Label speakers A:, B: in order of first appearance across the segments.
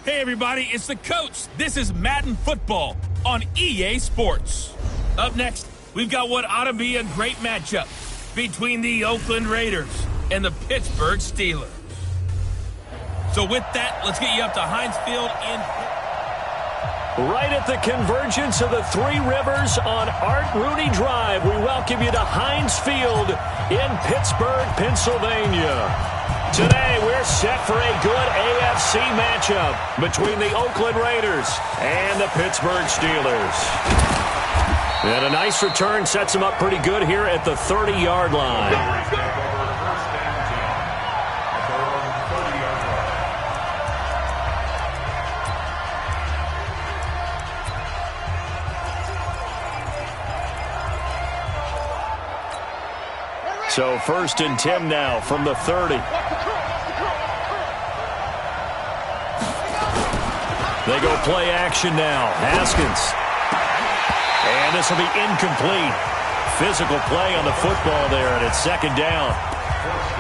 A: Hey everybody, it's the coach. This is Madden Football on EA Sports. Up next, we've got what ought to be a great matchup between the Oakland Raiders and the Pittsburgh Steelers. So with that, let's get you up to Heinz Field in...
B: Right at the convergence of the Three Rivers on Art Rooney Drive, we welcome you to Heinz Field in Pittsburgh, Pennsylvania. Today, we're set for a good AFC matchup between the Oakland Raiders and the Pittsburgh Steelers. And a nice return sets them up pretty good here at the 30-yard line. So 1st and 10 now from the 30. They go play action now. Haskins. And this will be incomplete. Physical play on the football there, and it's 2nd down.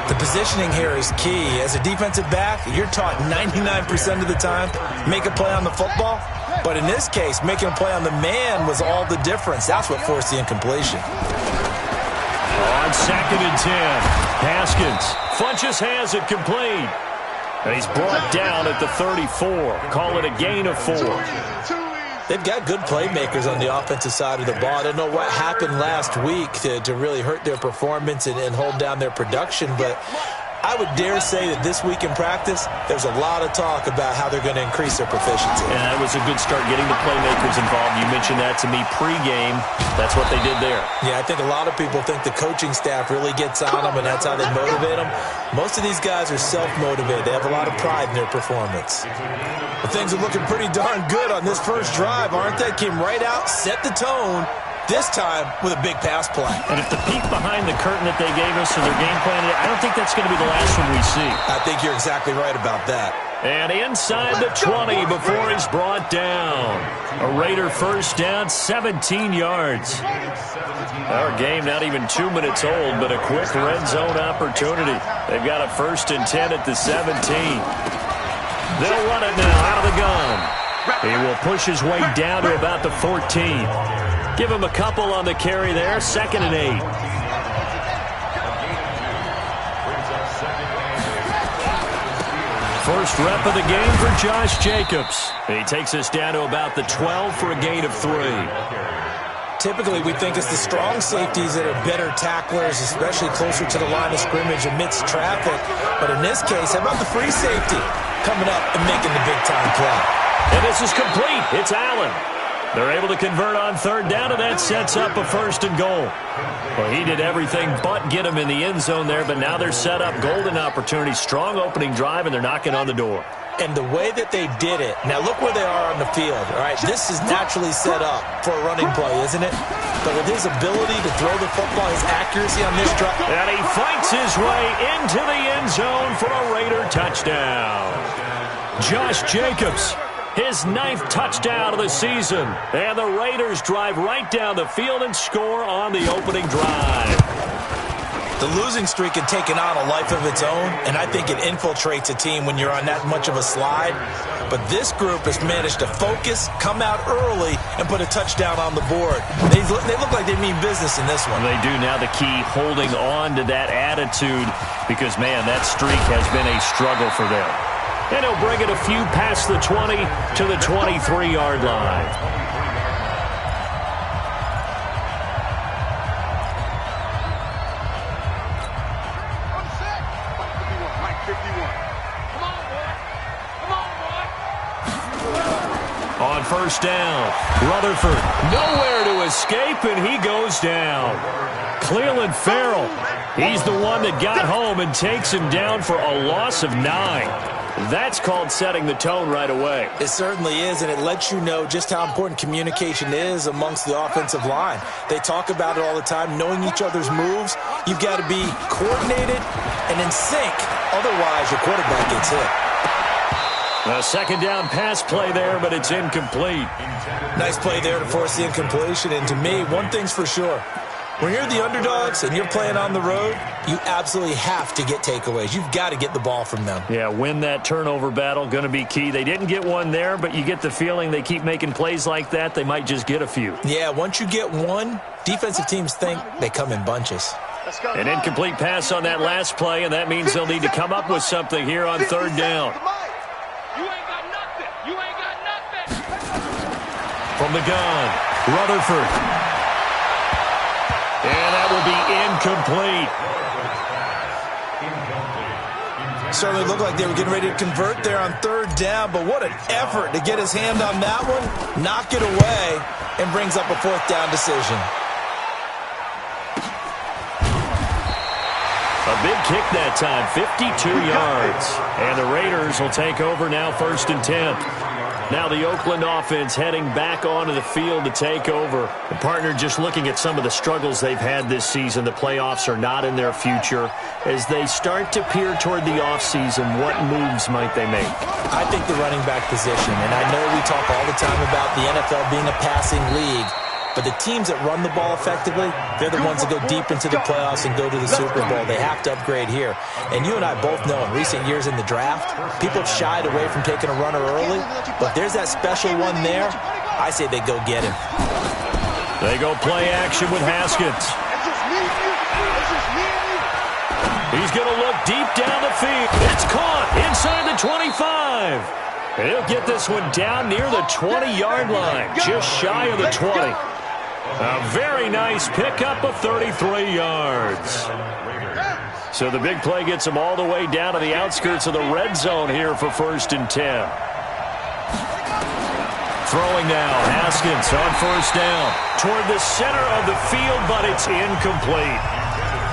C: The positioning here is key. As a defensive back, you're taught 99% of the time, make a play on the football. But in this case, making a play on the man was all the difference. That's what forced the incompletion.
B: On 2nd and 10, Haskins. Funches has it complete. And he's brought down at the 34. Call it a gain of 4.
C: They've got good playmakers on the offensive side of the ball. I don't know what happened last week to really hurt their performance and hold down their production, but I would dare say that this week in practice, there's a lot of talk about how they're going to increase their proficiency.
B: And that was a good start getting the playmakers involved. You mentioned that to me pregame. That's what they did there.
C: Yeah, I think a lot of people think the coaching staff really gets on them, and that's how they motivate them. Most of these guys are self-motivated. They have a lot of pride in their performance. Well, things are looking pretty darn good on this first drive, aren't they? Came right out, set the tone. This time with a big pass play.
B: And if the peek behind the curtain that they gave us in their game plan, I don't think that's going to be the last one we see.
C: I think you're exactly right about that.
B: And inside the 20 before he's brought down. A Raider first down, 17 yards. Our game not even 2 minutes old, but a quick red zone opportunity. They've got a 1st and 10 at the 17. They'll run it now out of the gun. He will push his way down to about the 14. Give him a couple on the carry there. 2nd and 8. First rep of the game for Josh Jacobs. He takes us down to about the 12 for a gain of 3.
C: Typically, we think it's the strong safeties that are better tacklers, especially closer to the line of scrimmage amidst traffic. But in this case, how about the free safety coming up and making the big-time play?
B: And this is complete. It's Allen. They're able to convert on 3rd down, and that sets up a 1st and goal. Well, he did everything but get him in the end zone there, but now they're set up. Golden opportunity, strong opening drive, and they're knocking on the door.
C: And the way that they did it, now look where they are on the field, all right? This is naturally set up for a running play, isn't it? But with his ability to throw the football, his accuracy on this drive.
B: And he fights his way into the end zone for a Raider touchdown. Josh Jacobs. His 9th touchdown of the season. And the Raiders drive right down the field and score on the opening drive.
C: The losing streak had taken on a life of its own, and I think it infiltrates a team when you're on that much of a slide. But this group has managed to focus, come out early, and put a touchdown on the board. They look like they mean business in this one.
B: They do. Now the key, holding on to that attitude, because, man, that streak has been a struggle for them. And he'll bring it a few past the 20 to the 23-yard line. On 1st down, Rutherford nowhere to escape, and he goes down. Cleveland Farrell, he's the one that got home and takes him down for a loss of 9. That's called setting the tone right away.
C: It certainly is, and it lets you know just how important communication is amongst the offensive line. They talk about it all the time, knowing each other's moves. You've got to be coordinated and in sync. Otherwise, your quarterback gets hit.
B: A 2nd down pass play there, but it's incomplete.
C: Nice play there to force the incompletion, and to me, one thing's for sure. When you're the underdogs and you're playing on the road, you absolutely have to get takeaways. You've got to get the ball from them.
B: Yeah, win that turnover battle, going to be key. They didn't get one there, but you get the feeling they keep making plays like that, they might just get a few.
C: Yeah, once you get one, defensive teams think they come in bunches.
B: An incomplete pass on that last play, and that means they'll need to come up with something here on third down.
D: You ain't got nothing. You ain't got nothing.
B: From the gun, Rutherford. And that will be incomplete.
C: Certainly looked like they were getting ready to convert there on third down, but what an effort to get his hand on that one, knock it away, and brings up a fourth down decision.
B: A big kick that time, 52 yards. And the Raiders will take over now, 1st and 10. Now the Oakland offense heading back onto the field to take over. The partner just looking at some of the struggles they've had this season. The playoffs are not in their future. As they start to peer toward the offseason, what moves might they make?
C: I think the running back position, and I know we talk all the time about the NFL being a passing league, but the teams that run the ball effectively, they're the ones that go deep into the playoffs and go to the Super Bowl. They have to upgrade here. And you and I both know in recent years in the draft, people have shied away from taking a runner early, but there's that special one there. I say they go get him.
B: They go play action with Haskins. He's going to look deep down the field. It's caught inside the 25. And he'll get this one down near the 20-yard line, just shy of the 20. A very nice pickup of 33 yards. So the big play gets him all the way down to the outskirts of the red zone here for 1st and 10. Throwing now, Haskins on 1st down. Toward the center of the field, but it's incomplete.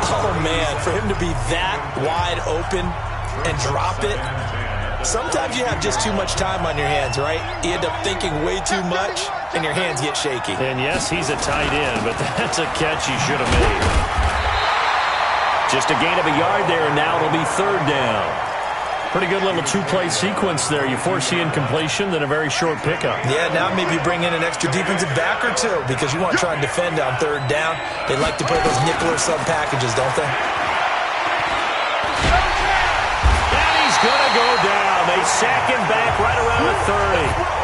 C: Oh, man, for him to be that wide open and drop it. Sometimes you have just too much time on your hands, right? You end up thinking way too much, and your hands get shaky.
B: And yes, he's a tight end, but that's a catch he should have made. Just a gain of a yard there, and now it'll be 3rd down. Pretty good little two-play sequence there. You force the incompletion, then a very short pickup.
C: Yeah, now maybe bring in an extra defensive back or two because you want to try and defend on 3rd down. They like to play those nickel or sub packages, don't they?
B: And he's going to go down. They sack him back right around the 30.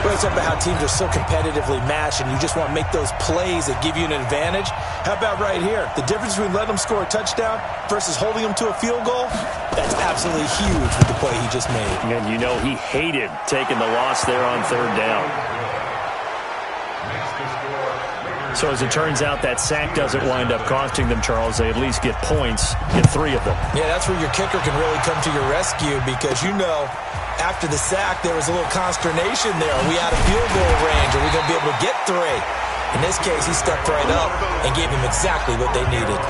C: Well, it's about how teams are so competitively matched, and you just want to make those plays that give you an advantage. How about right here? The difference between letting them score a touchdown versus holding them to a field goal, that's absolutely huge with the play he just made.
B: And you know he hated taking the loss there on 3rd down. So as it turns out, that sack doesn't wind up costing them, Charles. They at least get points, get 3 of them.
C: Yeah, that's where your kicker can really come to your rescue because, you know, after the sack, there was a little consternation there. Are we out of field goal range? Are we going to be able to get 3? In this case, he stepped right up and gave them exactly what they needed.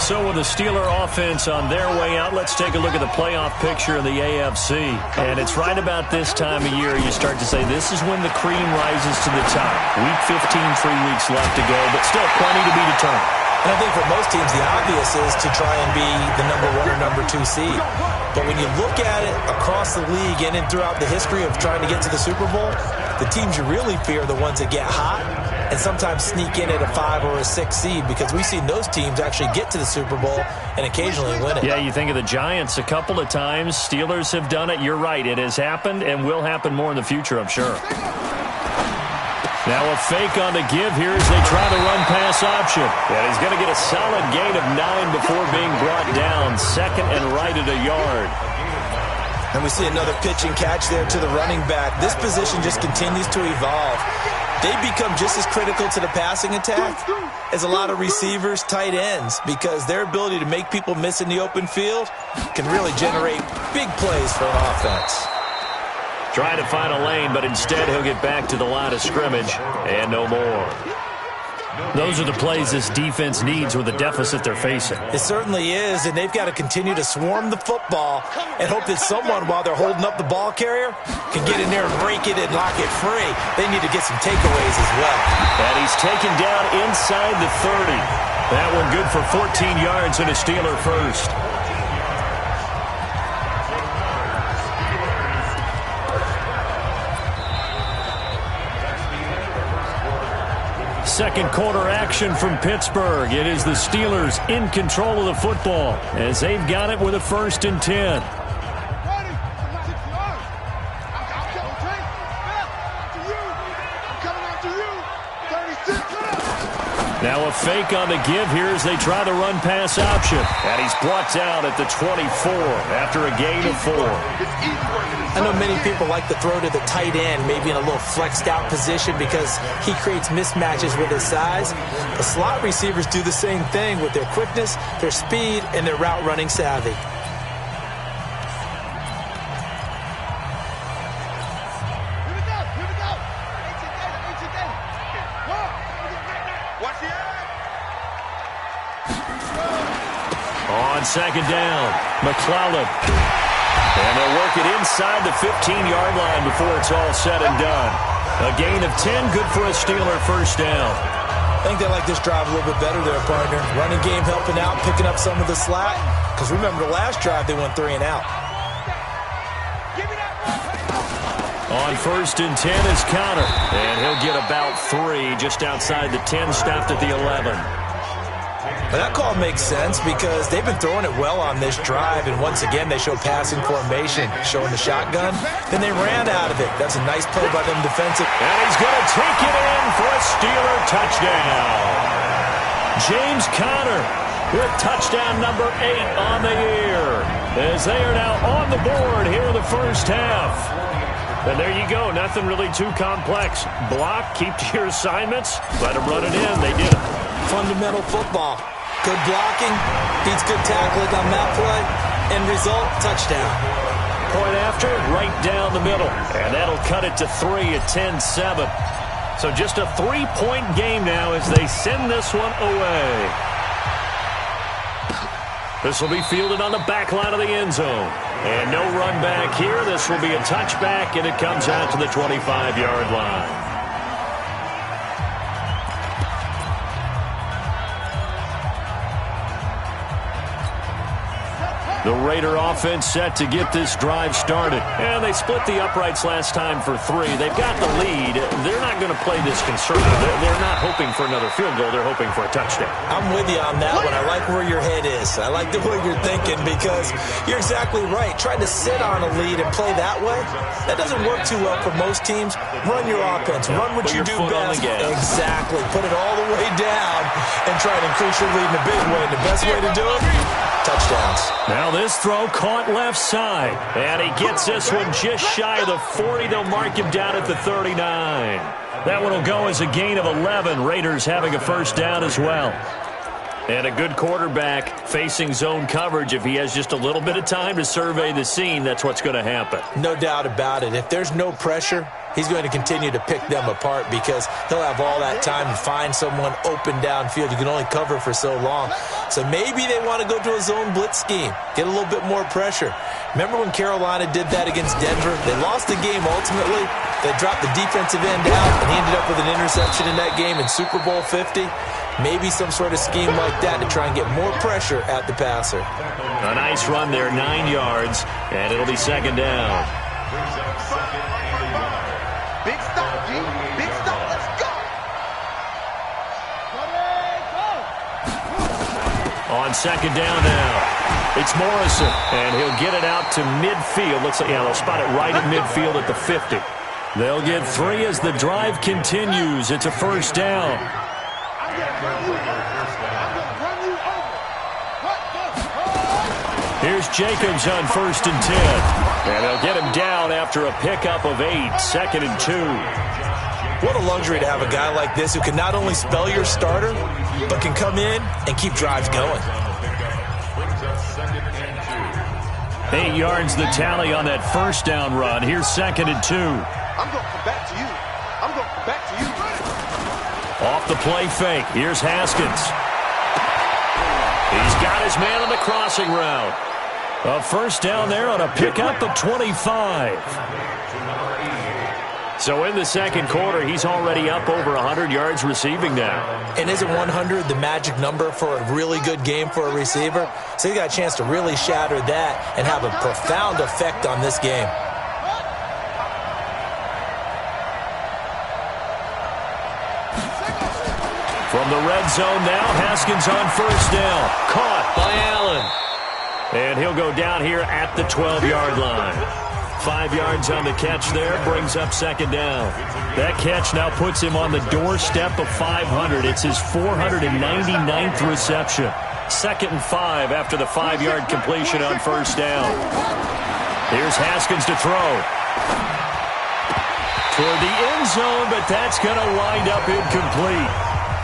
B: So with the Steeler offense on their way out, let's take a look at the playoff picture in the AFC. And it's right about this time of year you start to say this is when the cream rises to the top. Week 15, 3 weeks left to go, but still plenty to be determined.
C: And I think for most teams, the obvious is to try and be the number 1 or number 2 seed. But when you look at it across the league and throughout the history of trying to get to the Super Bowl, the teams you really fear are the ones that get hot and sometimes sneak in at a 5 or a 6 seed because we've seen those teams actually get to the Super Bowl and occasionally win it.
B: Yeah, you think of the Giants a couple of times. Steelers have done it. You're right. It has happened and will happen more in the future, I'm sure. Now a fake on the give here as they try to run pass option. And he's going to get a solid gain of 9 before being brought down. 2nd and right at a yard.
C: And we see another pitch and catch there to the running back. This position just continues to evolve. They become just as critical to the passing attack as a lot of receivers, tight ends, because their ability to make people miss in the open field can really generate big plays for an offense.
B: Trying to find a lane, but instead he'll get back to the line of scrimmage and no more. Those are the plays this defense needs with the deficit they're facing.
C: It certainly is, and they've got to continue to swarm the football and hope that someone, while they're holding up the ball carrier, can get in there and break it and lock it free. They need to get some takeaways as well.
B: And he's taken down inside the 30. That one good for 14 yards and a Steeler first. second quarter action from Pittsburgh. It is the Steelers in control of the football as they've got it with a 1st and 10. Now a fake on the give here as they try the run-pass option. And he's brought down at the 24 after a gain of 4.
C: I know many people like to throw to the tight end, maybe in a little flexed out position because he creates mismatches with his size. The slot receivers do the same thing with their quickness, their speed, and their route running savvy.
B: On second down, McClellan. And they'll work it inside the 15-yard line before it's all said and done. A gain of 10, good for a Steeler 1st down.
C: I think they like this drive a little bit better there, partner. Running game helping out, picking up some of the slack. Because remember, the last drive they went 3 and out.
B: On 1st and 10 is Connor. And he'll get about 3 just outside the 10, stopped at the 11.
C: But that call makes sense because they've been throwing it well on this drive, and once again they show passing formation, showing the shotgun. Then they ran out of it. That's a nice play by them defensive.
B: And he's going to take it in for a Steeler touchdown. James Conner with touchdown number 8 on the year as they are now on the board here in the 1st half. And there you go. Nothing really too complex. Block, keep to your assignments, let them run it in. They did it.
C: Fundamental football. Good blocking, beats good tackling on that play. End result, touchdown.
B: Point after, right down the middle. And that'll cut it to 3 at 10-7. So just a 3-point game now as they send this one away. This will be fielded on the back line of the end zone. And no run back here. This will be a touchback, and it comes out to the 25-yard line. The Raider offense set to get this drive started. And they split the uprights last time for 3. They've got the lead. They're not going to play this conservative. They're not hoping for another field goal. They're hoping for a touchdown.
C: I'm with you on that one. I like where your head is. I like the way you're thinking because you're exactly right. Trying to sit on a lead and play that way, that doesn't work too well for most teams. Run your offense. Run what you do best. Exactly. Put it all the way down and try to increase your lead in a big way. And the best way to do it, touchdowns.
B: Now this throw caught left side. And he gets this one just shy of the 40. They'll mark him down at the 39. That one will go as a gain of 11. Raiders having a 1st down as well. And a good quarterback facing zone coverage. If he has just a little bit of time to survey the scene, that's what's going to happen.
C: No doubt about it. If there's no pressure, he's going to continue to pick them apart because he'll have all that time to find someone open downfield. You can only cover for so long. So maybe they want to go to a zone blitz scheme, get a little bit more pressure. Remember when Carolina did that against Denver? They lost the game ultimately. They dropped the defensive end out, and he ended up with an interception in that game in Super Bowl 50. Maybe some sort of scheme like that to try and get more pressure at the passer.
B: A nice run there, 9 yards, and it'll be 2nd down.
D: Big stop, G. Big stop. Let's go.
B: On 2nd down now, it's Morrison, and he'll get it out to midfield. Looks like, they'll spot it right at midfield at the 50. They'll get 3 as the drive continues. It's a 1st down. Here's Jacobs on 1st and 10. And they'll get him down after a pickup of 8, 2nd and 2.
C: What a luxury to have a guy like this who can not only spell your starter, but can come in and keep drives going.
B: 8 yards the tally on that 1st down run. Here's 2nd and 2.
D: I'm going to come back to you. I'm going to come back to you.
B: Off the play fake. Here's Haskins. He's got his man on the crossing route. A 1st down there on a pickup of 25. So in the 2nd quarter, he's already up over 100 yards receiving now.
C: And isn't 100 the magic number for a really good game for a receiver? So he got a chance to really shatter that and have a profound effect on this game.
B: From the red zone now, Haskins on first down. Caught by Allen. And he'll go down here at the 12-yard line. 5 yards on the catch there, brings up second down. That catch now puts him on the doorstep of 500. It's his 499th reception. 2nd and 5 after the 5-yard completion on first down. Here's Haskins to throw. Toward the end zone, but that's going to wind up incomplete.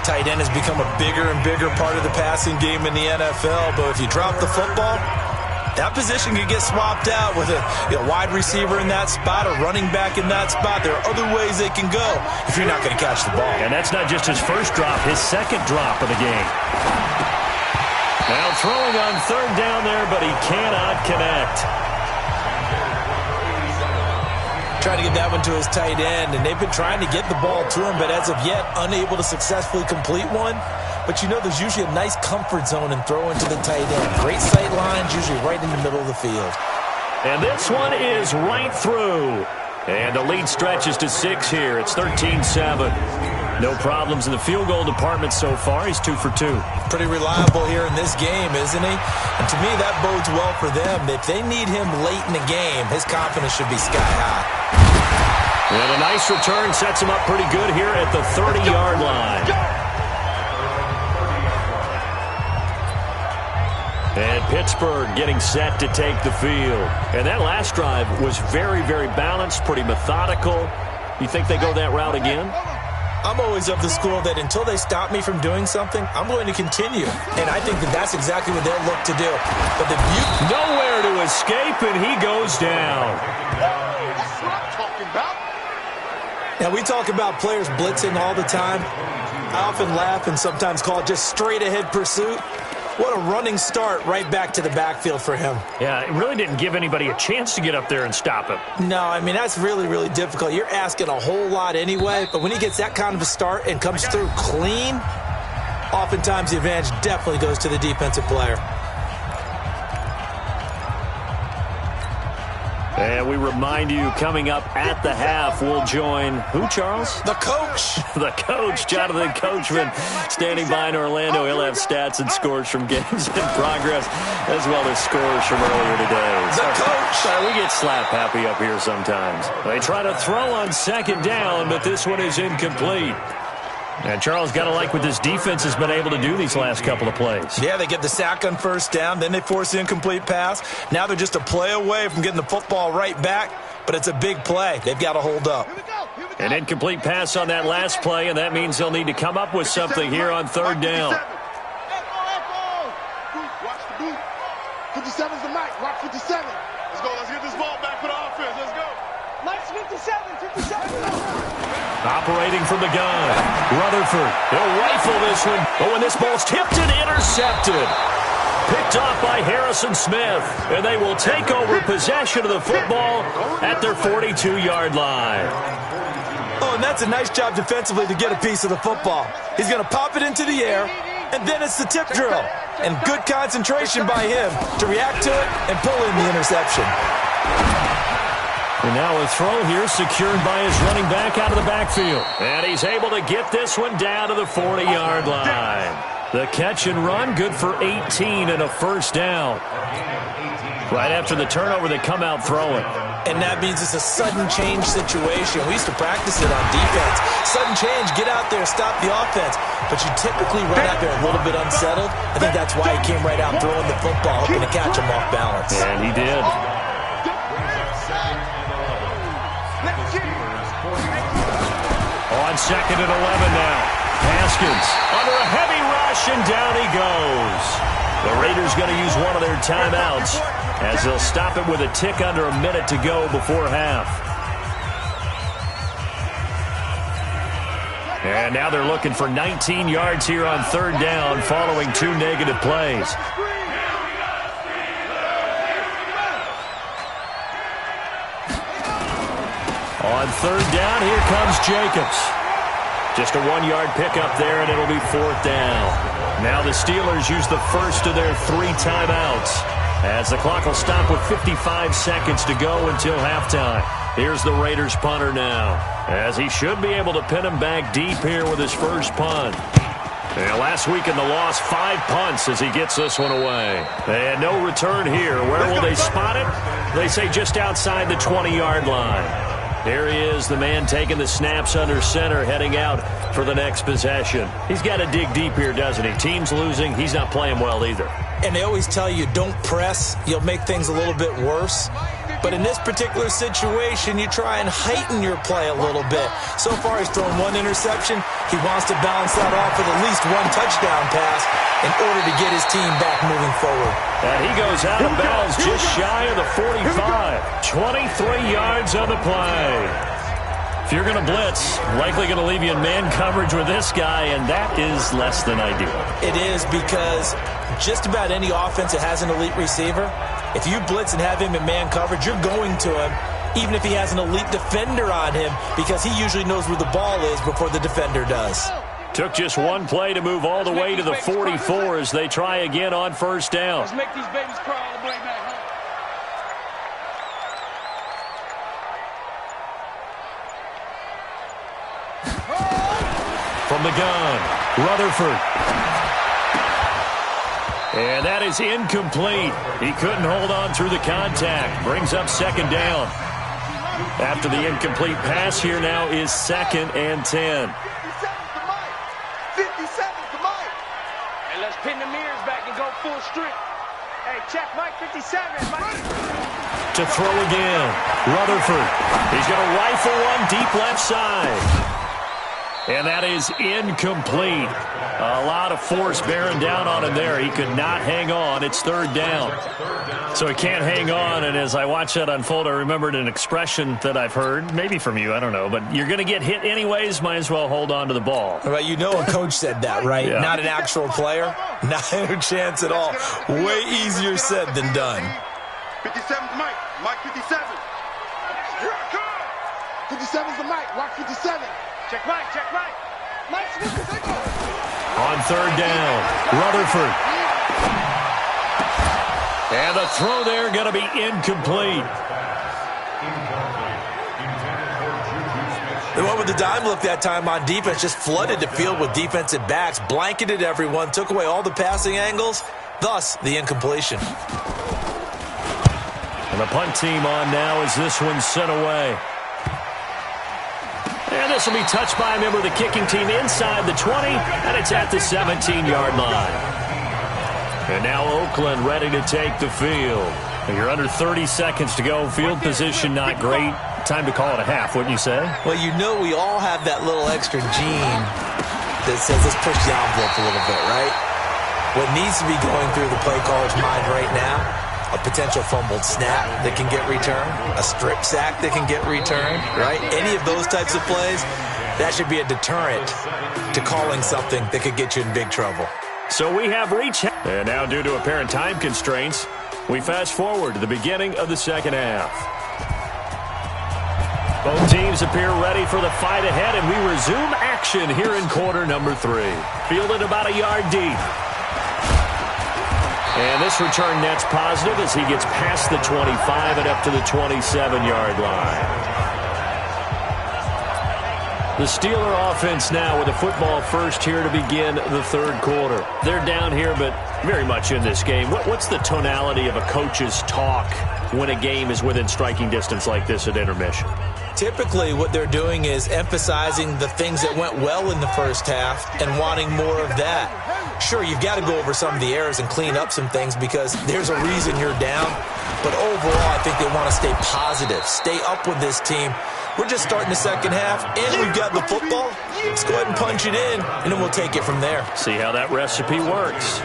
C: Tight end has become a bigger and bigger part of the passing game in the NFL, but if you drop the football, that position could get swapped out with a wide receiver in that spot, a running back in that spot. There are other ways they can go if you're not going to catch the ball.
B: And that's not just his first drop, his second drop of the game. Now throwing on third down there, but he cannot connect.
C: Trying to get that one to his tight end, and they've been trying to get the ball to him, but as of yet, unable to successfully complete one. But there's usually a nice comfort zone and throw into the tight end. Great sight lines, usually right in the middle of the field.
B: And this one is right through. And the lead stretches to 6 here. It's 13-7. No problems in the field goal department so far. He's 2 for 2.
C: Pretty reliable here in this game, isn't he? And to me, that bodes well for them. If they need him late in the game, his confidence should be sky high.
B: And a nice return sets him up pretty good here at the 30-yard line. And Pittsburgh getting set to take the field. And that last drive was very, very balanced, pretty methodical. You think they go that route again?
C: I'm always of the school that until they stop me from doing something, I'm going to continue. And I think that's exactly what they'll look to do. But the beauty...
B: Nowhere to escape, and he goes down.
D: That's what I'm talking about.
C: Now, we talk about players blitzing all the time. I often laugh and sometimes call it just straight-ahead pursuit. What a running start right back to the backfield for him.
B: Yeah, it really didn't give anybody a chance to get up there and stop him.
C: No, that's really, really difficult. You're asking a whole lot anyway, but when he gets that kind of a start and comes through clean, oftentimes the advantage definitely goes to the defensive player.
B: And we remind you, coming up at the half, we'll join who, Charles?
C: The coach.
B: The coach, Jonathan Coachman, standing by in Orlando. He'll have stats and scores from games in progress, as well as scores from earlier today.
C: The coach.
B: Sorry, we get slap happy up here sometimes. They try to throw on second down, but this one is incomplete. And Charles, got to like what this defense has been able to do these last couple of plays.
C: Yeah, they get the sack on first down, then they force the incomplete pass. Now they're just a play away from getting the football right back, but it's a big play. They've got to hold up.
B: An incomplete pass on that last play, and that means they'll need to come up with something here on third down.
D: Watch the boot. 57's the mic. Watch 57. Let's go. Let's get this ball back for the offense. Let's go.
E: Mike's 57.
B: Operating from the gun, Rutherford. He'll rifle this one. But when this ball's tipped and intercepted. Picked off by Harrison Smith. And they will take over possession of the football at their 42-yard line.
C: Oh, and that's a nice job defensively to get a piece of the football. He's going to pop it into the air, and then it's the tip drill. And good concentration by him to react to it and pull in the interception.
B: And now a throw here secured by his running back out of the backfield. And he's able to get this one down to the 40-yard line. The catch and run, good for 18 and a first down. Right after the turnover, they come out throwing.
C: And that means it's a sudden change situation. We used to practice it on defense. Sudden change, get out there, stop the offense. But you typically run out there a little bit unsettled. I think that's why he came right out throwing the football, hoping to catch him off balance.
B: And he did. On second and 11 now. Haskins under a heavy rush, and down he goes. The Raiders going to use one of their timeouts as they'll stop it with a tick under a minute to go before half. And now they're looking for 19 yards here on third down following 2 negative plays. On third down, here comes Jacobs. Just a 1-yard pickup there, and it'll be fourth down. Now the Steelers use the first of their 3 timeouts, as the clock will stop with 55 seconds to go until halftime. Here's the Raiders punter now, as he should be able to pin him back deep here with his first punt. And last week in the loss, 5 punts as he gets this one away. And no return here. Where will they spot it? They say just outside the 20-yard line. There he is, the man taking the snaps under center, heading out for the next possession. He's got to dig deep here, doesn't he? Team's losing. He's not playing well either.
C: And they always tell you, don't press. You'll make things a little bit worse. But in this particular situation, you try and heighten your play a little bit. So far, he's thrown 1 interception. He wants to balance that off with at least 1 touchdown pass in order to get his team back moving forward.
B: And he goes out of bounds just shy of the 45. 23 yards on the play. If you're going to blitz, likely going to leave you in man coverage with this guy, and that is less than ideal.
C: It is, because just about any offense that has an elite receiver, if you blitz and have him in man coverage, you're going to him, even if he has an elite defender on him, because he usually knows where the ball is before the defender does.
B: Took just 1 play to move all the way to the 44 as they try again on first down.
D: Let's make these babies cry all the way back home.
B: From the gun, Rutherford. And that is incomplete. He couldn't hold on through the contact. Brings up second down. After the incomplete pass, here now is 2nd and 10.
D: 57's the mic. And let's pin the mirrors back and go full strip. Hey, check Mike 57. Mike.
B: To throw again, Rutherford. He's going to rifle one deep left side. And that is incomplete. A lot of force bearing down on him there. He could not hang on. It's 3rd down. So he can't hang on, and as I watched that unfold, I remembered an expression that I've heard, maybe from you, I don't know, but you're going to get hit anyways, might as well hold on to the ball.
C: Right, you know a coach said that, right?
B: Yeah.
C: Not an actual player. Not a chance at all. Way easier said than done.
D: 57's Mike. Mike 57. Here I come. 57's the mic. Rock 57. Check Mike. Check Mike. Mike's with the signal.
B: On 3rd down, Rutherford. And the throw there going to be incomplete.
C: They went with the dime look that time on defense, just flooded the field with defensive backs, blanketed everyone, took away all the passing angles, thus the incompletion.
B: And the punt team on now as this one's sent away. And this will be touched by a member of the kicking team inside the 20, and it's at the 17-yard line. And now Oakland ready to take the field. You're under 30 seconds to go. Field position not great. Time to call it a half, wouldn't you say?
C: Well, you know we all have that little extra gene that says let's push the envelope a little bit, right? What needs to be going through the play caller's mind right now, a potential fumbled snap that can get returned, a strip sack that can get returned, right? Any of those types of plays, that should be a deterrent to calling something that could get you in big trouble.
B: So we have reached. And now due to apparent time constraints, we fast forward to the beginning of the second half. Both teams appear ready for the fight ahead, and we resume action here in quarter number 3. Fielded about a yard deep. And this return net's positive as he gets past the 25 and up to the 27-yard line. The Steeler offense now with the football first here to begin the 3rd quarter. They're down here, but very much in this game. What's the tonality of a coach's talk when a game is within striking distance like this at intermission?
C: Typically, what they're doing is emphasizing the things that went well in the first half and wanting more of that. Sure, you've got to go over some of the errors and clean up some things because there's a reason you're down. But overall, I think they want to stay positive, stay up with this team. We're just starting the second half, and we've got the football. Let's go ahead and punch it in, and then we'll take it from there.
B: See how that recipe works.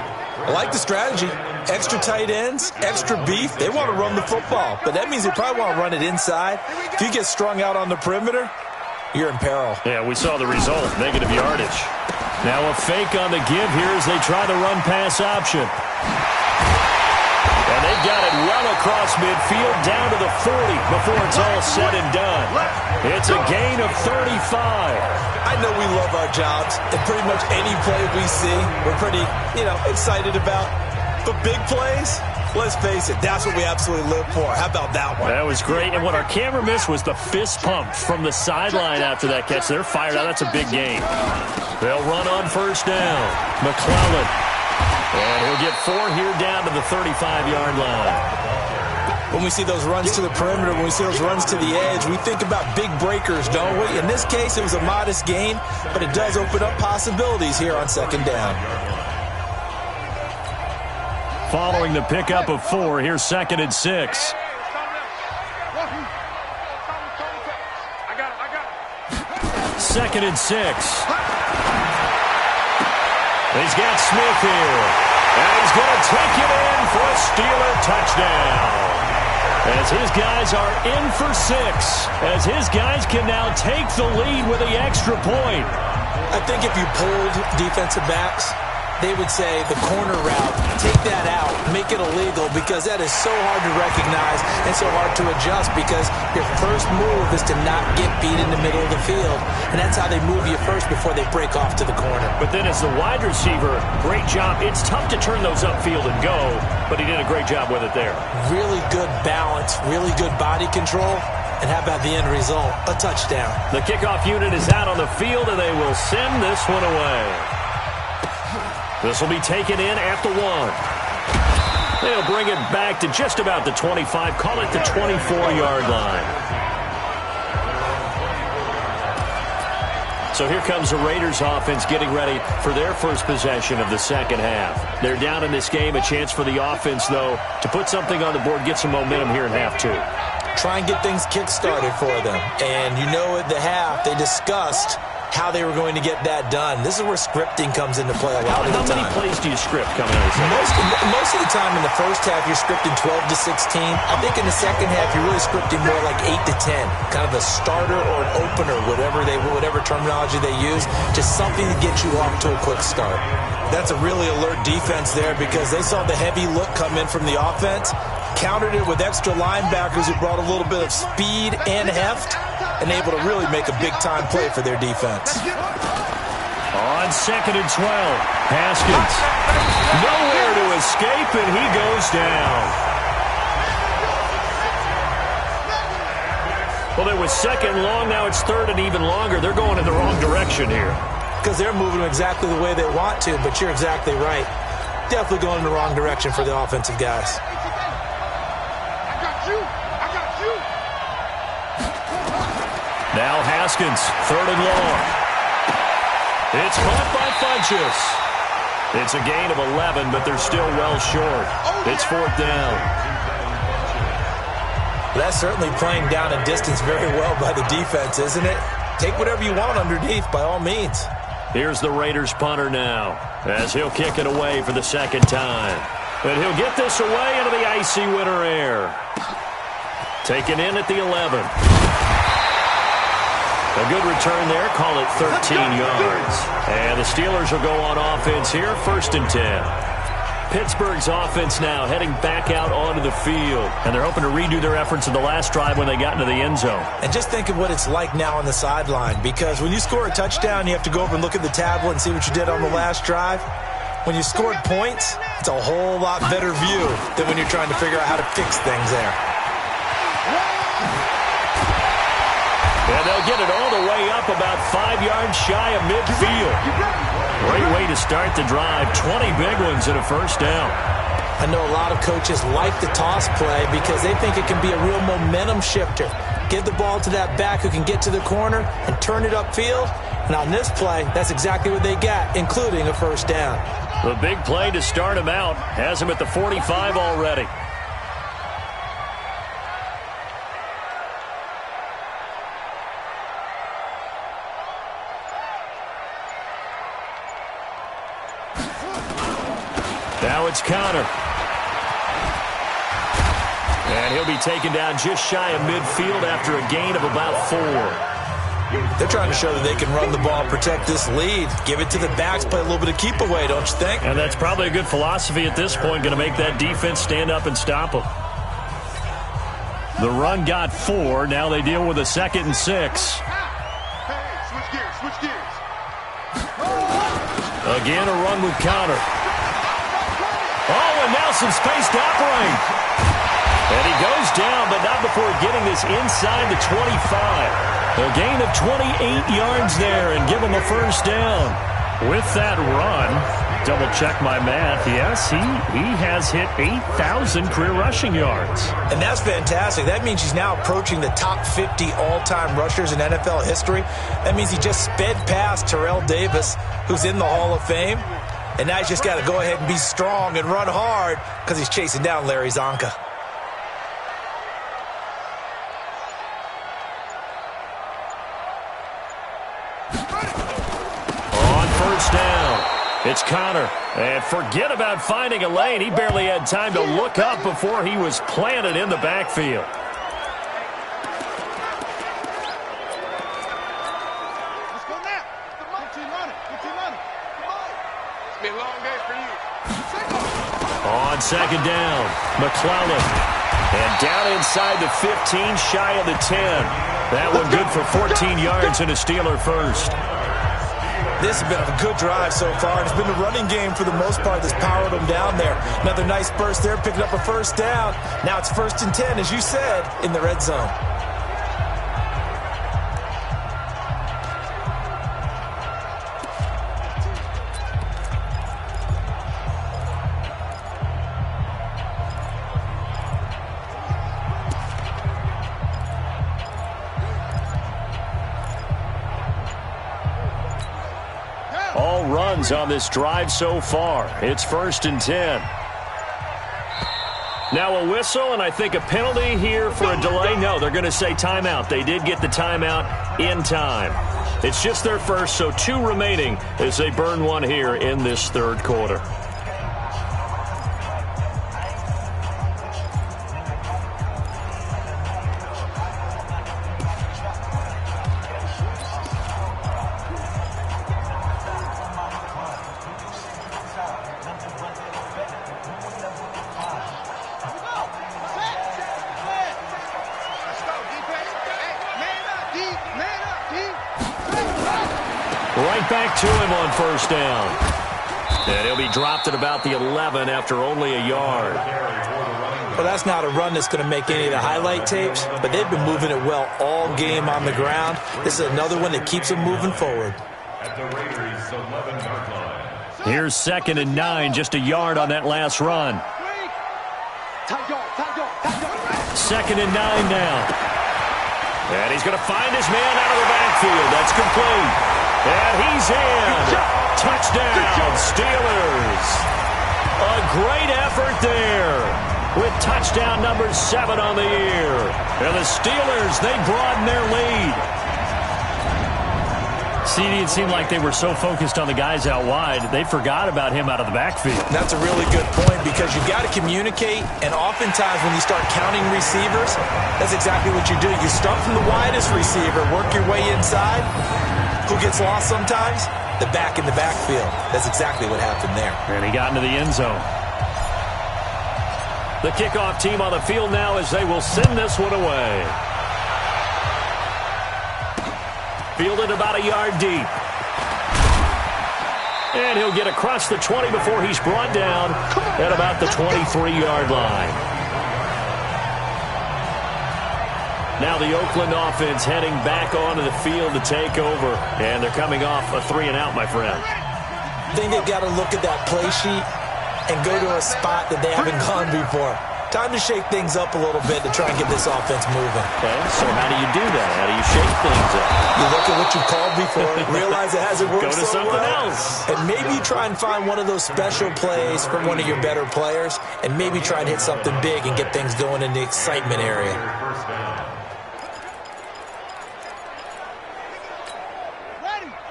C: I like the strategy. Extra tight ends, extra beef. They want to run the football, but that means they probably want to run it inside. If you get strung out on the perimeter, you're in peril.
B: Yeah, we saw the result, negative yardage. Now a fake on the give here as they try the run-pass option. And they've got it well across midfield down to the 40 before it's all said and done. It's a gain of 35.
C: I know we love our jobs, and pretty much any play we see, we're pretty, excited about. But big plays, Let's face it, that's what we absolutely live for. How about that one?
B: That was great. And what our camera missed was the fist pump from the sideline after that catch. They're fired out. That's a big gain. They'll run on first down. McClellan. And he'll get 4 here down to the 35-yard line.
C: When we see those runs to the perimeter, when we see those runs to the edge, we think about big breakers, don't we? In this case, it was a modest gain, but it does open up possibilities here on second down.
B: Following the pickup of 4, here's 2nd and 6. Second and 6. He's got Smith here. And he's going to take it in for a Steeler touchdown. As his guys are in for 6. As his guys can now take the lead with the extra point.
C: I think if you pulled defensive backs, they would say the corner route, take that out, make it illegal, because that is so hard to recognize and so hard to adjust, because your first move is to not get beat in the middle of the field. And that's how they move you first before they break off to the corner.
B: But then as the wide receiver, great job. It's tough to turn those upfield and go, but he did a great job with it there.
C: Really good balance, really good body control. And how about the end result? A touchdown.
B: The kickoff unit is out on the field, and they will send this one away. This will be taken in at the 1. They'll bring it back to just about the 25. Call it the 24-yard line. So here comes the Raiders offense getting ready for their first possession of the second half. They're down in this game. A chance for the offense, though, to put something on the board, get some momentum here in half 2.
C: Try and get things kick-started for them. And you know at the half, they discussed how they were going to get that done. This is where scripting comes into play a lot of the time.
B: How many plays do you script coming out of the
C: Most of the time in the first half, you're scripting 12 to 16. I think in the second half, you're really scripting more like 8 to 10. Kind of a starter or an opener, whatever terminology they use. Just something to get you off to a quick start. That's a really alert defense there, because they saw the heavy look come in from the offense, countered it with extra linebackers who brought a little bit of speed and heft, and able to really make a big-time play for their defense.
B: On 2nd and 12, Haskins. Nowhere to escape, and he goes down. Well, it was 2nd long, now it's 3rd and even longer. They're going in the wrong direction here.
C: Because they're moving exactly the way they want to, but you're exactly right. Definitely going in the wrong direction for the offensive guys.
B: Now Haskins, 3rd and long. It's caught by Funchess. It's a gain of 11, but they're still well short. It's 4th down.
C: That's certainly playing down a distance very well by the defense, isn't it? Take whatever you want underneath, by all means.
B: Here's the Raiders punter now, as he'll kick it away for the 2nd time. And he'll get this away into the icy winter air. Taken in at the 11. A good return there. Call it 13 yards. And the Steelers will go on offense here. 1st and 10. Pittsburgh's offense now heading back out onto the field. And they're hoping to redo their efforts in the last drive when they got into the end zone.
C: And just think of what it's like now on the sideline. Because when you score a touchdown, you have to go over and look at the tablet and see what you did on the last drive. When you scored points, it's a whole lot better view than when you're trying to figure out how to fix things there.
B: And they'll get it all the way up about 5 yards shy of midfield. Great way to start the drive. 20 big ones and a 1st down.
C: I know a lot of coaches like the toss play because they think it can be a real momentum shifter. Give the ball to that back who can get to the corner and turn it upfield. And on this play, that's exactly what they got, including a 1st down.
B: The big play to start him out has him at the 45 already. Now it's Connor. And he'll be taken down just shy of midfield after a gain of about 4.
C: They're trying to show that they can run the ball and protect this lead. Give it to the backs, play a little bit of keep away, don't you think?
B: And that's probably a good philosophy at this point, going to make that defense stand up and stop them. The run got 4. Now they deal with a 2nd and 6.
D: Switch gears.
B: Again, a run with Connor. Oh, and now some space to operate. And he goes down, but not before getting this inside the 25. A gain of 28 yards there and give him a first down. With that run, double-check my math, yes, he has hit 8,000 career rushing yards.
C: And that's fantastic. That means he's now approaching the top 50 all-time rushers in NFL history. That means he just sped past Terrell Davis, who's in the Hall of Fame. And now he's just got to go ahead and be strong and run hard because he's chasing down Larry Zonka.
B: Down. It's Connor. And forget about finding a lane. He barely had time to look up before he was planted in the backfield.
D: Let's go now. It's been a long day for you.
B: On second down, McClellan. And down inside the 15, shy of the 10. That one good for 14 yards and a Steeler first.
C: This has been a good drive so far. It's been the running game for the most part that's powered them down there. Another nice burst there, picking up a first down. Now it's 1st and 10, as you said, in the red zone.
B: All runs on this drive so far. It's 1st and 10. Now a whistle, and I think a penalty here for a delay. No, they're going to say timeout. They did get the timeout in time. It's just their first, so 2 remaining as they burn one here in this third quarter. Right back to him on first down. And he'll be dropped at about the 11 after only a yard.
C: Well, that's not a run that's going to make any of the highlight tapes, but they've been moving it well all game on the ground. This is another one that keeps them moving forward.
B: Here's 2nd and 9, just a yard on that last run. 2nd and 9 now. And he's going to find his man out of the backfield. That's complete. And he's in. Touchdown, Steelers. A great effort there with touchdown number 7 on the year. And the Steelers, they broaden their lead. CD, it seemed like they were so focused on the guys out wide, they forgot about him out of the backfield.
C: That's a really good point because you've got to communicate, and oftentimes when you start counting receivers, that's exactly what you do. You start from the widest receiver, work your way inside. Who gets lost sometimes? The back in the backfield. That's exactly what happened there.
B: And he got into the end zone. The kickoff team on the field now as they will send this one away. Fielded about a yard deep. And he'll get across the 20 before he's brought down at about the 23-yard line. Now the Oakland offense heading back onto the field to take over. And they're coming off a 3-and-out, my friend.
C: I think they've got to look at that play sheet and go to a spot that they haven't gone before. Time to shake things up a little bit to try and get this offense moving.
B: Okay, so how do you do that? How do you shake things up?
C: You look at what you've called before, realize it hasn't worked
B: Go to
C: so
B: something
C: well,
B: else.
C: and maybe try and find one of those special plays from one of your better players, and maybe try and hit something big and get things going in the excitement area.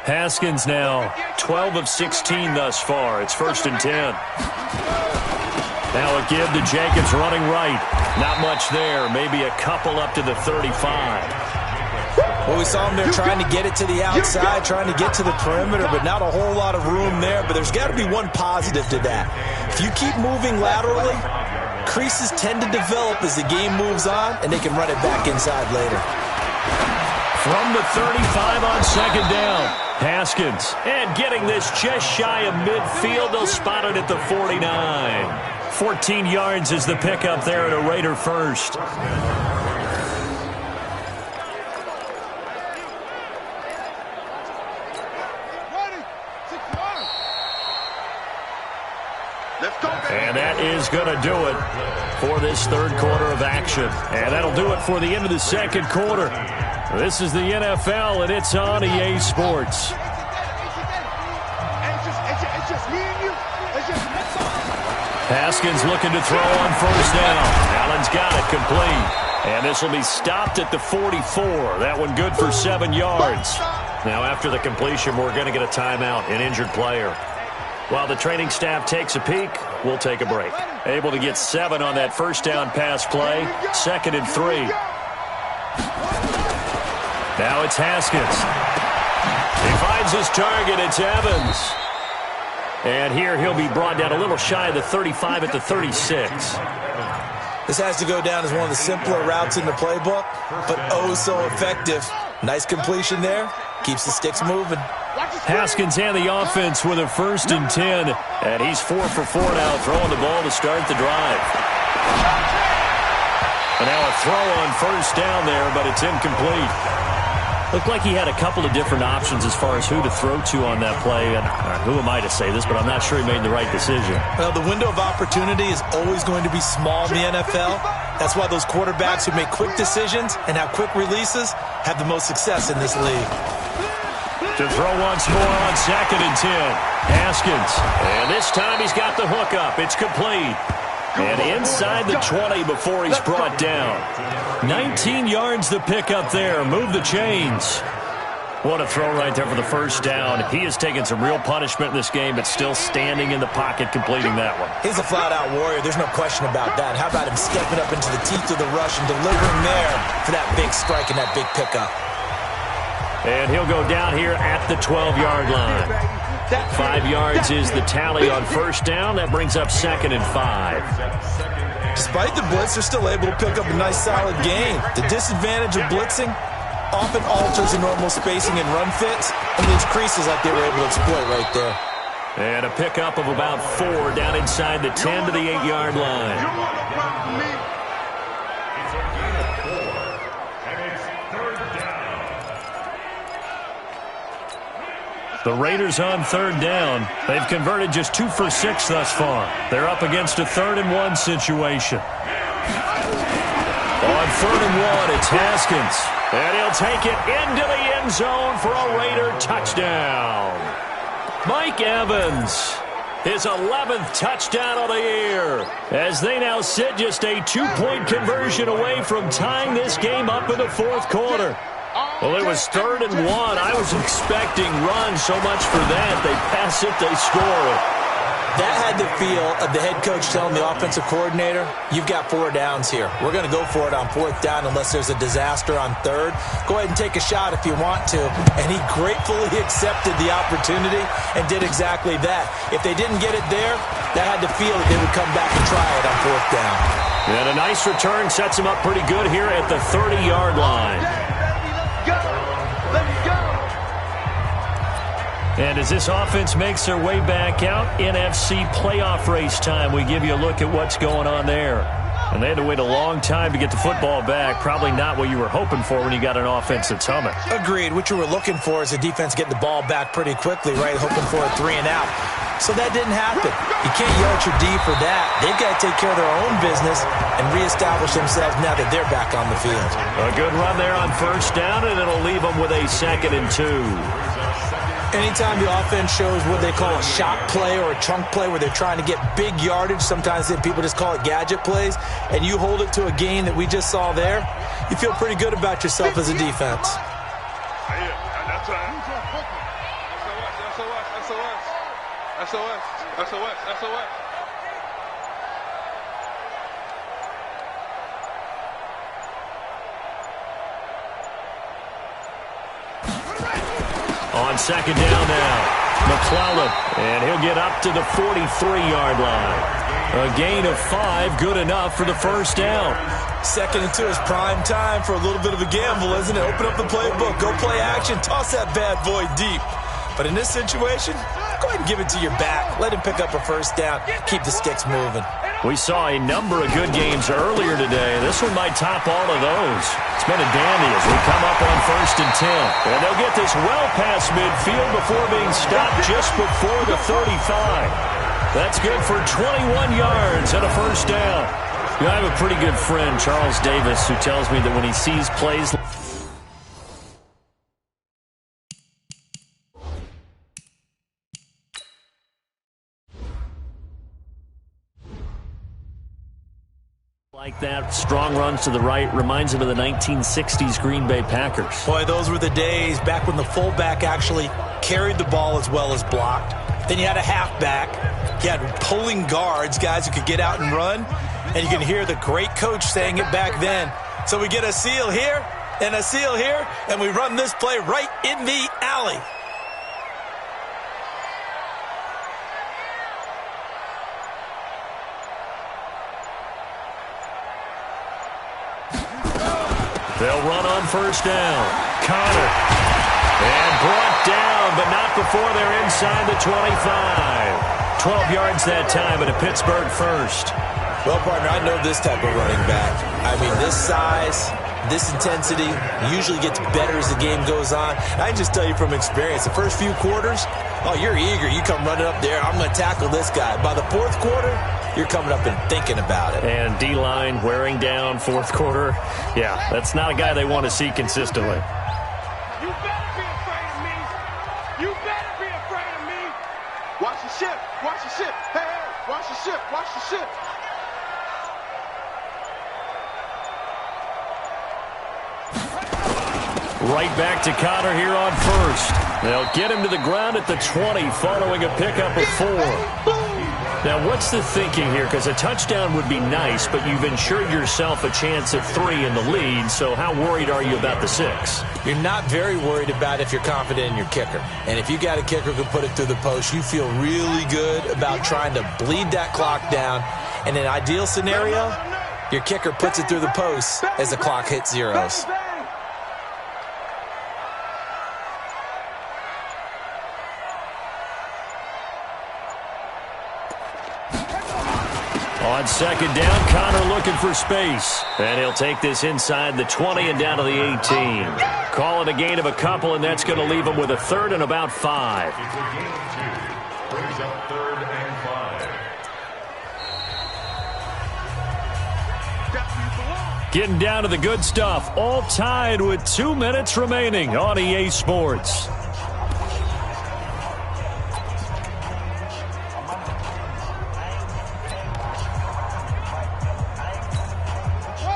B: Haskins now 12 of 16 thus far. It's 1st and 10. Now a give to Jacobs running right. Not much there. Maybe a couple up to the 35.
C: Well, we saw him there trying to get it to the outside, trying to get to the perimeter, but not a whole lot of room there. But there's got to be one positive to that. If you keep moving laterally, creases tend to develop as the game moves on, and they can run it back inside later.
B: From the 35 on second down. Haskins, and getting this just shy of midfield. They'll spot it at the 49. 14 yards is the pickup there at a Raider first. And that is going to do it for this third quarter of action. And that'll do it for the end of the second quarter. This is the NFL, and it's on EA Sports. Haskins looking to throw on first down. Allen's got it complete. And this will be stopped at the 44. That one good for 7 yards. Now after the completion, we're going to get a timeout, an injured player. While the training staff takes a peek, we'll take a break. Able to get 7 on that first down pass play. 2nd and 3. Now it's Haskins. He finds his target. It's Evans. And here he'll be brought down a little shy of the 35 at the 36.
C: This has to go down as one of the simpler routes in the playbook, but oh so effective. Nice completion there. Keeps the sticks moving.
B: Haskins and the offense with a 1st and 10. And he's 4 for 4 now, throwing the ball to start the drive. And now a throw on first down there, but it's incomplete. Looked like he had a couple of different options as far as who to throw to on that play. And who am I to say this, but I'm not sure he made the right decision.
C: Well, the window of opportunity is always going to be small in the NFL. That's why those quarterbacks who make quick decisions and have quick releases have the most success in this league.
B: To throw once more on 2nd and 10. Haskins. And this time he's got the hook up. It's complete. And inside the 20 before he's brought down. 19 yards the pickup there. Move the chains. What a throw right there for the first down. He has taken some real punishment in this game, but still standing in the pocket completing that one.
C: He's a flat-out warrior. There's no question about that. How about him stepping up into the teeth of the rush and delivering there for that big strike and that big pickup.
B: And he'll go down here at the 12-yard line. 5 yards is the tally on first down. That brings up 2nd and 5.
C: Despite the blitz, they're still able to pick up a nice, solid gain. The disadvantage of blitzing often alters the normal spacing and run fits and leaves creases like they were able to exploit right there.
B: And a pickup of about 4 down inside the 10 to the 8-yard line. The Raiders on 3rd down. They've converted just 2 for 6 thus far. They're up against a 3rd and 1 situation. On 3rd and 1, it's Haskins. And he'll take it into the end zone for a Raider touchdown. Mike Evans, his 11th touchdown of the year, as they now sit just a 2-point conversion away from tying this game up in the 4th quarter. Well, it was 3rd and 1. I was expecting runs, so much for that. They pass it, they score it.
C: That had the feel of the head coach telling the offensive coordinator, you've got 4 downs here. We're going to go for it on 4th down unless there's a disaster on 3rd. Go ahead and take a shot if you want to. And he gratefully accepted the opportunity and did exactly that. If they didn't get it there, that had the feel that they would come back and try it on 4th down.
B: And a nice return sets him up pretty good here at the 30-yard line. And as this offense makes their way back out, NFC playoff race time, we give you a look at what's going on there. And they had to wait a long time to get the football back. Probably not what you were hoping for when you got an offense that's humming.
C: Agreed. What you were looking for is a defense getting the ball back pretty quickly, right? Hoping for a 3 and out. So that didn't happen. You can't yell at your D for that. They've got to take care of their own business and reestablish themselves now that they're back on the field.
B: A good run there on first down, and it'll leave them with a 2nd and 2.
C: Anytime the offense shows what they call a shot play or a chunk play where they're trying to get big yardage, sometimes people just call it gadget plays, and you hold it to a gain that we just saw there, you feel pretty good about yourself as a defense.
D: SOS.
B: On 2nd down now, McClellan, and he'll get up to the 43-yard line. A gain of 5, good enough for the first down.
C: 2nd and 2 is prime time for a little bit of a gamble, isn't it? Open up the playbook, go play action, toss that bad boy deep. But in this situation, go ahead and give it to your back. Let him pick up a first down. Keep the sticks moving.
B: We saw a number of good games earlier today. This one might top all of those. It's been a dandy as we come up on 1st and 10. And they'll get this well past midfield before being stopped just before the 35. That's good for 21 yards and a first down. You know, I have a pretty good friend, Charles Davis, who tells me that when he sees plays like that, strong runs to the right, reminds him of the 1960s Green Bay Packers.
C: Boy, those were the days back when the fullback actually carried the ball as well as blocked. Then you had a halfback. You had pulling guards, guys who could get out and run. And you can hear the great coach saying it back then. So we get a seal here and a seal here, and we run this play right in the alley.
B: They'll run on first down. Connor. And brought down, but not before they're inside the 25. 12 yards that time, and a Pittsburgh first.
C: Well, partner, I know this type of running back. I mean, this size, this intensity usually gets better as the game goes on. I can just tell you from experience, the first few quarters, oh, you're eager. You come running up there, I'm going to tackle this guy. By the fourth quarter, you're coming up and thinking about it.
B: And D-line wearing down fourth quarter. Yeah, that's not a guy they want to see consistently.
D: You better be afraid of me. You better be afraid of me. Watch the ship. Watch the ship. Hey, hey, watch the ship. Watch the ship.
B: Right back to Connor here on first. They'll get him to the ground at the 20 following a pickup of 4. Now, what's the thinking here? Because a touchdown would be nice, but you've ensured yourself a chance at 3 in the lead, so how worried are you about the 6?
C: You're not very worried about if you're confident in your kicker. And if you got a kicker who can put it through the post, you feel really good about trying to bleed that clock down. In an ideal scenario, your kicker puts it through the post as the clock hits zeros.
B: On second down, Connor looking for space. And he'll take this inside the 20 and down to the 18. Call it a gain of a couple, and that's going to leave him with a 3rd and about 5.
E: Brings up 3rd and 5.
B: Getting down to the good stuff. All tied with 2 minutes remaining on EA Sports.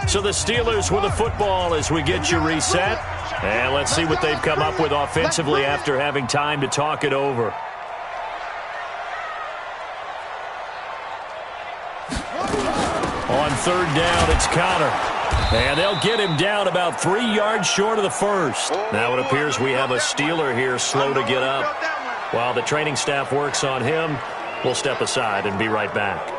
B: So the Steelers with the football as we get you reset. And let's see what they've come up with offensively after having time to talk it over. On 3rd down, it's Connor. And they'll get him down about 3 yards short of the first. Now it appears we have a Steeler here slow to get up. While the training staff works on him, we'll step aside and be right back.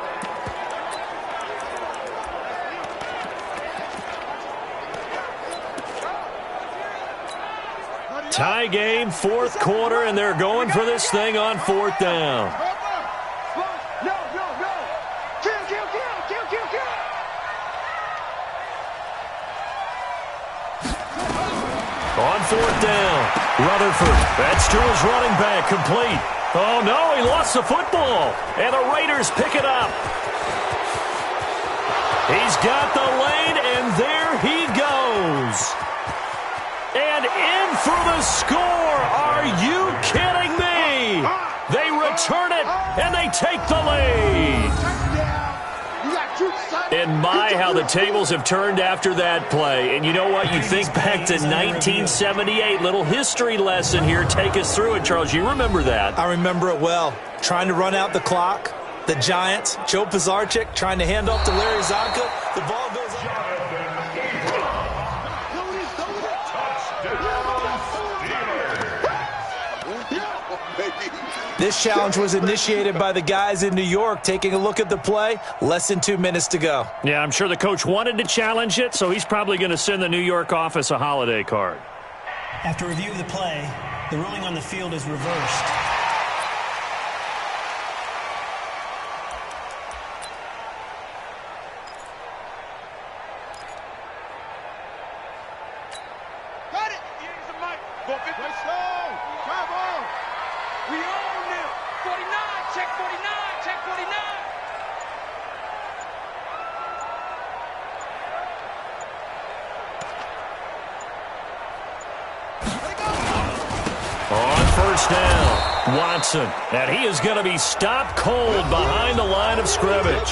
B: Tie game, 4th quarter, and they're going for this thing on 4th down.
D: No. Kill.
B: On 4th down, Rutherford. That's to his running back, complete. Oh, no, he lost the football. And the Raiders pick it up. He's got the lane, and there he goes. And in for the score. Are you kidding me? They return it, and they take the lead. And my, how the tables have turned after that play. And you know what? You think back to 1978. Little history lesson here. Take us through it, Charles. You remember that.
C: I remember it well. Trying to run out the clock. The Giants, Joe Pisarcik trying to hand off to Larry Zonka. The ball goes up. This challenge was initiated by the guys in New York. Taking a look at the play, less than 2 minutes to go.
B: Yeah, I'm sure the coach wanted to challenge it, so he's probably going to send the New York office a holiday card.
F: After reviewing the play, The ruling on the field is reversed.
D: Got it! Here's the mic. Go 50. Let's go! Travel! We own them! 49! Check 49! Check 49!
B: On first down, Watson. And he is going to be stopped cold behind the line of scrimmage.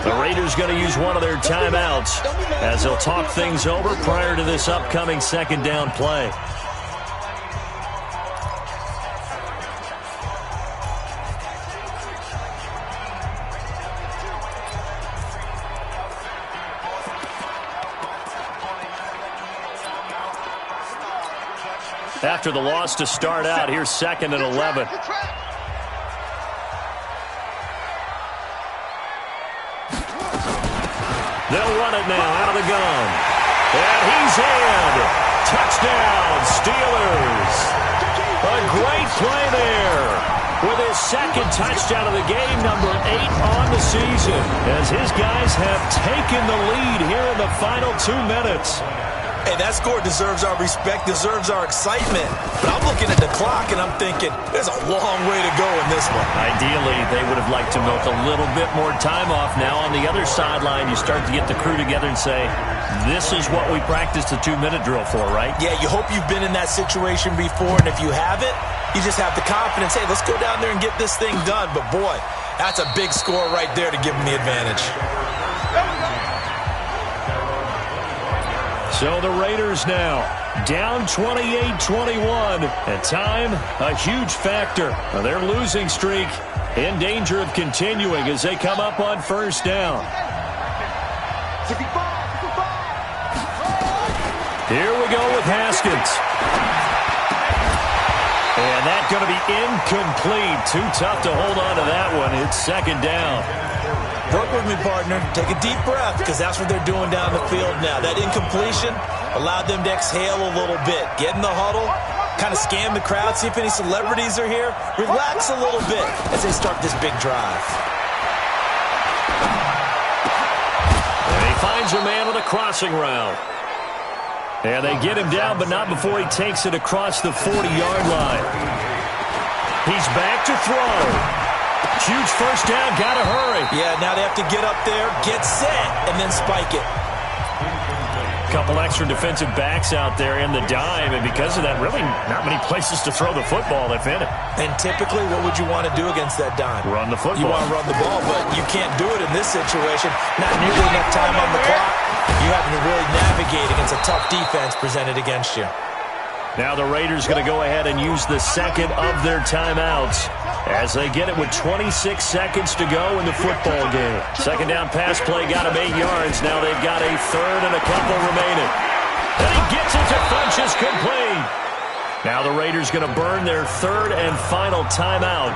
B: The Raiders going to use one of their timeouts as they'll talk things over prior to this upcoming second down play. After the loss to start out, here's 2nd and 11. They'll run it now out of the gun. And he's in. Touchdown, Steelers. A great play there with his second touchdown of the game, number 8 on the season, as his guys have taken the lead here in the final 2 minutes.
C: Hey, that score deserves our respect, deserves our excitement. But I'm looking at the clock, and I'm thinking, there's a long way to go in this one.
B: Ideally, they would have liked to milk a little bit more time off. Now, on the other sideline, you start to get the crew together and say, this is what we practiced the 2-minute drill for, right?
C: Yeah, you hope you've been in that situation before, and if you haven't, you just have the confidence, hey, let's go down there and get this thing done. But, boy, that's a big score right there to give them the advantage.
B: So the Raiders now down 28-21. And time, a huge factor. Their losing streak in danger of continuing as they come up on first down. Here we go with Haskins. And that's going to be incomplete. Too tough to hold on to that one. It's 2nd down.
C: Work with me, partner. Take a deep breath, because that's what they're doing down the field now. That incompletion allowed them to exhale a little bit. Get in the huddle, kind of scan the crowd, see if any celebrities are here. Relax a little bit as they start this big drive.
B: And he finds a man on a crossing route. And they get him down, but not before he takes it across the 40-yard line. He's back to throw. Huge first down, gotta hurry.
C: Yeah, now they have to get up there, get set, and then spike it.
B: Couple extra defensive backs out there in the dime, and because of that, really not many places to throw the football, if any.
C: And typically, what would you want to do against that dime?
B: Run the football.
C: You want to run the ball, but you can't do it in this situation. Not nearly enough time on the clock. You having to really navigate against a tough defense presented against you.
B: Now the Raiders going to go ahead and use the second of their timeouts as they get it with 26 seconds to go in the football game. Second down pass play got him 8 yards. Now they've got a third and a couple remaining. And he gets it to Funchess complete. Now the Raiders going to burn their third and final timeout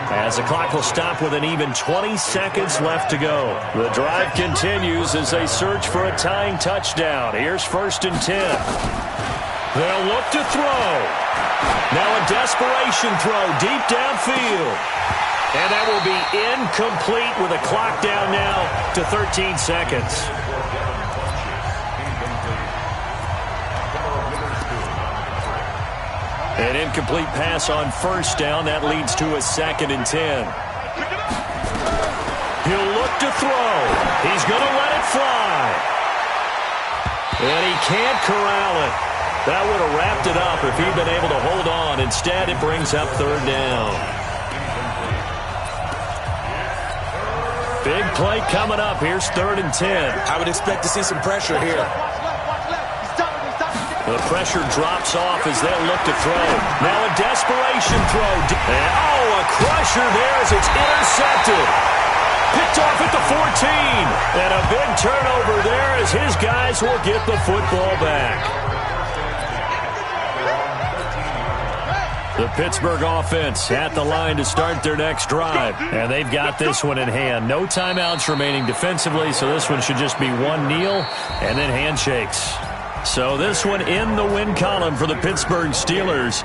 B: as the clock will stop with an even 20 seconds left to go. The drive continues as they search for a tying touchdown. Here's 1st and 10. They'll look to throw. Now a desperation throw deep downfield. And that will be incomplete with a clock down now to 13 seconds. An incomplete pass on first down. That leads to a 2nd and 10. He'll look to throw. He's going to let it fly. And he can't corral it. That would have wrapped it up if he'd been able to hold on. Instead, it brings up 3rd down. Big play coming up. Here's 3rd and 10.
C: I would expect to see some pressure here.
B: The pressure drops off as they'll look to throw. Now a desperation throw. And, a crusher there as it's intercepted. Picked off at the 14. And a big turnover there as his guys will get the football back. The Pittsburgh offense at the line to start their next drive. And they've got this one in hand. No timeouts remaining defensively, so this one should just be one kneel and then handshakes. So this one in the win column for the Pittsburgh Steelers.